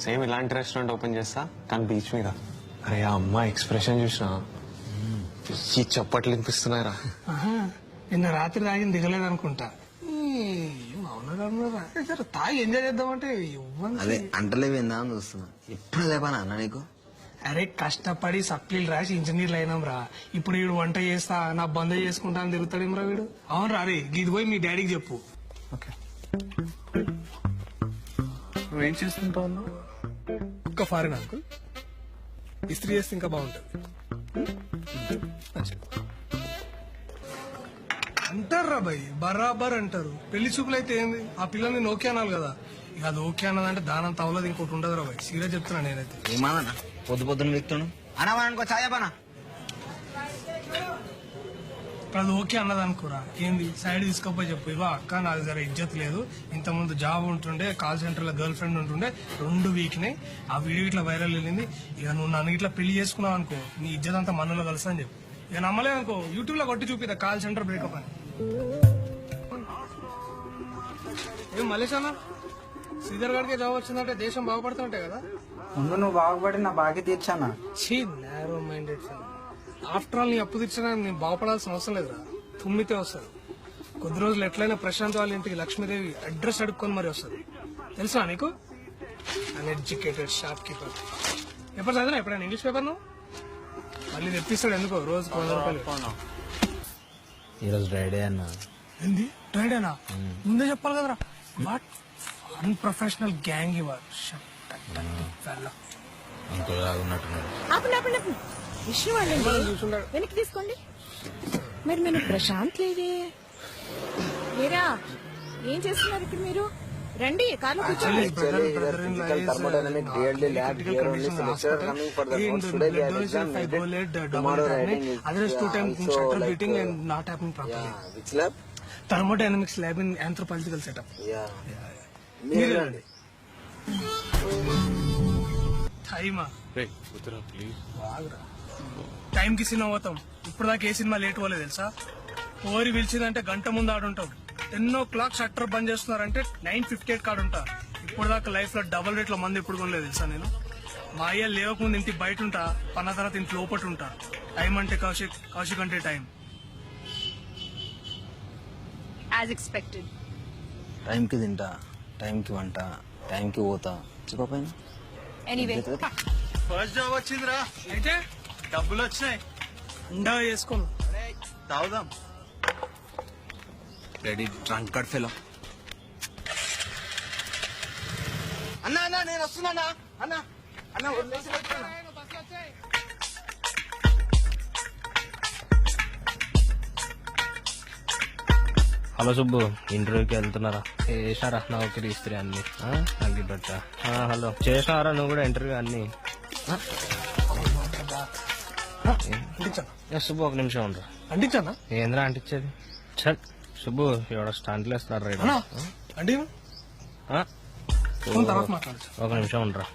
Same ఇలాంటి restaurant open చేస్తా కానీ బీచ్ మీద. అరే ఆ అమ్మాయి ఎక్స్ప్రెషన్ చూసినా ఈ చప్పట్లు వినిపిస్తున్నారా. నిన్న రాత్రి తాగింది దిగలేదు అనుకుంటా. తాగి ఎంజాయ్ చేద్దామంటే అదే అంటలేవిందా అని చూస్తున్నా. ఎప్పుడు లేపానా అన్న నీకు? అరే కష్టపడి సప్లీలు రాసి ఇంజనీర్లు అయినాం రా. ఇప్పుడు వీడు వంట చేస్తా నా బంద్ చేసుకుంటా అని తిరుగుతాడేమ్రా వీడు. అవును రా. రే ఇది పోయి మీ డాడీకి చెప్పు. ఓకే నువ్వేం చేస్తుంటావు? ఒక్క ఫారిన్ అంకుల్ ఇస్త్రీ చేస్తే ఇంకా బాగుంటది అంటారు రా భయ్. బరాబర్ అంటారు. పెళ్లి చూపులు అయితే ఏంది ఆ పిల్లల్ని ఓకే అనాలి కదా. ఇక అది ఓకే అన్నదంటే దానం తవలది ఇంకోటి ఉండదు రా భయ్. సీరియస్ చెప్తున్నా నేనైతే. ఏమాదన్నా పొద్దు పొద్దున వ్యక్తును అనవానుకో చాయపనా ఇప్పుడు అది ఓకే అన్నది అనుకోరా ఏంది సైడ్ తీసుకోపోయి చెప్పు. ఇవో అక్క నాకు జర ఇజ్జత్ లేదు. ఇంత ముందు జాబ్ ఉంటుండే కాల్ సెంటర్ లో గర్ల్ ఫ్రెండ్ ఉంటుండే 2 వీక్నే ఆ వీడియో ఇట్లా వైరల్ వెళ్ళింది. ఇక నువ్వు నన్ను ఇట్లా పెళ్లి చేసుకున్నావు అనుకో నీ ఇజ్జత్ అంతా మనలో కలుస్తా అని చెప్పు. ఇక నమ్మలేదు అనుకో యూట్యూబ్ లో కొట్టి చూపిదా కాల్ సెంటర్ బ్రేకప్ అని. ఏం మలేష్ అన్న శ్రీధర్ గారికి జాబ్ వచ్చిందంటే దేశం బాగుపడుతుంటే కదా. ముందు నువ్వు బాగుపడి నా బాగా తీర్చానా. చీ నారో మైండెడ్. ఆఫ్టర్ ఆల్ నీ అప్పు తీర్చినా నేను బాగుపడాల్సిన అవసరం లేదురా. తుమ్మితే వస్తుంది. కొద్ది రోజులు ఎట్లయినా ప్రశాంత్ వాళ్ళ ఇంటికి లక్ష్మీదేవి అడ్రస్ అడుక్కొని మరి వస్తుంది. తెలుసా నీకు? Uneducated shop keeper. పేపర్ చదివినా ఎప్పుడైనా ఇంగ్లీష్ పేపర్ నువ్వు మళ్ళీ తెప్పిస్తాడు ఎందుకో రోజుకు 100 రూపాయలు. ఈరోజు డ్రైడే అన్న. ఏంది డ్రైడేనా? ముందే చెప్పాలి కదరా. వాట్ అన్ప్రొఫెషనల్ గ్యాంగ్ ఇవ్వాలి. విష్ణు వాళ్ళండి వెనక్కి తీసుకోండి. మరి నేను ప్రశాంత్ లేదే. లేరా ఏం చేస్తున్నారు ఇక్కడ మీరు? రండి కార్లో కూర్చోండి. Thermodynamics lab in anthropological setup. Time కి సినిమా పోతాం. ఇప్పుడు దాకా ఏ సినిమా లేట్ పోలేదు తెలుసా. ఓరి పిలిచిందంటే గంట ముందు ఆడుంటాం. 10 o'clock షట్టర్ బంద్ చేస్తున్నారంటే 9:58 కాడుంటా. ఇప్పుడు దాకా లైఫ్ లో డబుల్ రేట్ లో మంది ఎప్పుడు కొనలేదు తెలుసా నేను. మా అయ్య లేవకముందు ఇంటి బయట ఉంటా, పన్న తర్వాత ఇంటి లోపట ఉంటా. టైం అంటే కౌశిక్, కౌశిక్ అంటే టైం. As expected. టైంకి తింటా, టైంకి వంట, టైంకి పోతా. చెప్పపోయినా ఎనీవే ఫస్ట్ జాబ్ వచ్చిందిరా. అయితే డబ్బులు వచ్చినాయి. ఉండా చేసుకోను. తాగుదాం. Ready drunk card fellow. అన్న అన్న నేను వస్తున్నా అన్న. అన్న హలో సుబ్బు, ఇంటర్వ్యూకి వెళ్తున్నారా? చేశారా నౌకరీ ఇస్త్రీ అన్ని అగ్గిపెట్ట? హలో చేసారా నువ్వు కూడా ఇంటర్వ్యూ అన్ని? సుబ్బు ఒక నిమిషం ఉండరా. అంటించానా? ఏంద్రా అంటించేది? చట్ సుబ్బు ఎవడో స్టంట్లు వేస్తున్నాడు రైట్. అంటే ఒక నిమిషం ఉండరా.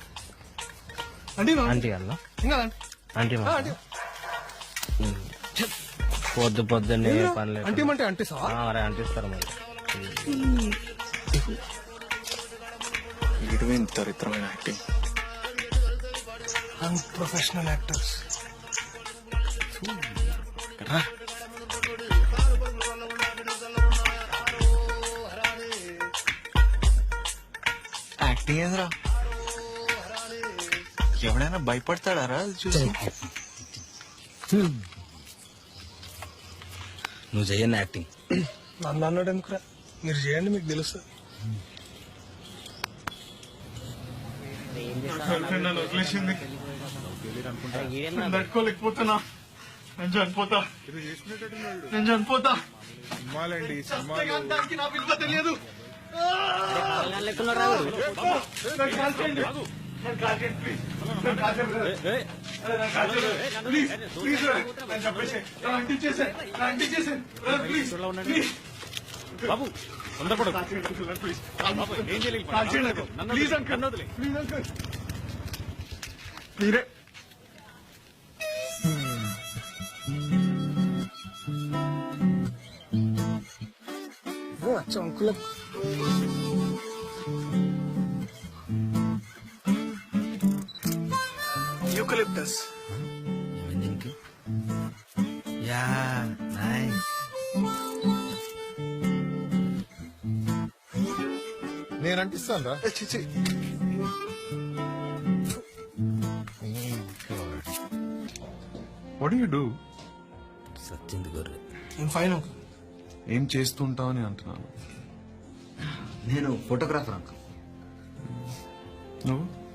ఆంటీ అన్నా ఆంటీ పొద్దున్నే పని లేదు. అరే అంటిస్తారు మరి. దరిద్రమైన యాక్టింగ్. Unprofessional actors. యాక్టింగ్ ఏదిరా? ఎవడైనా భయపడతాడారా చూసి? నువ్వు చెయ్యను యాక్టింగ్. నన్ను అన్నాడు ఎందుకురా? మీరు చేయండి, మీకు తెలుస్తుంది. తట్టుకోలేకపోతున్నా. నేను చనిపోతా. దానికి నా విలువ తెలియదు. బాబు తొందరపడు. మీరే చంకులకు యూకలిప్టస్. ఏమైంది దీనికి? Yeah nice. నేను అంటిస్తాను రా. What do you do? సచ్చింది గొర్రె. నేను ఫైన్ అంకుల్. ఏం చేస్తుంటావు అని అంటున్నాను. నేను ఫోటోగ్రాఫర్ అంకుల్. నువ్వు?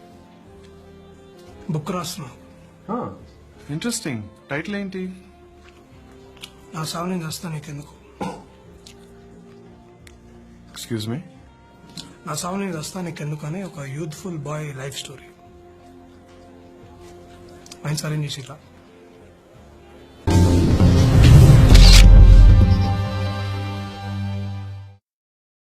బుక్ రాస్తున్నాను. ఇంట్రెస్టింగ్. టైటిల్ ఏంటి? నా సాగు నేను వస్తా నీకెందుకు. Excuse me. నా సాగు నేను వస్తా నీకెందుకు అని ఒక youthful boy life story. Mind సరేం చేసిరా.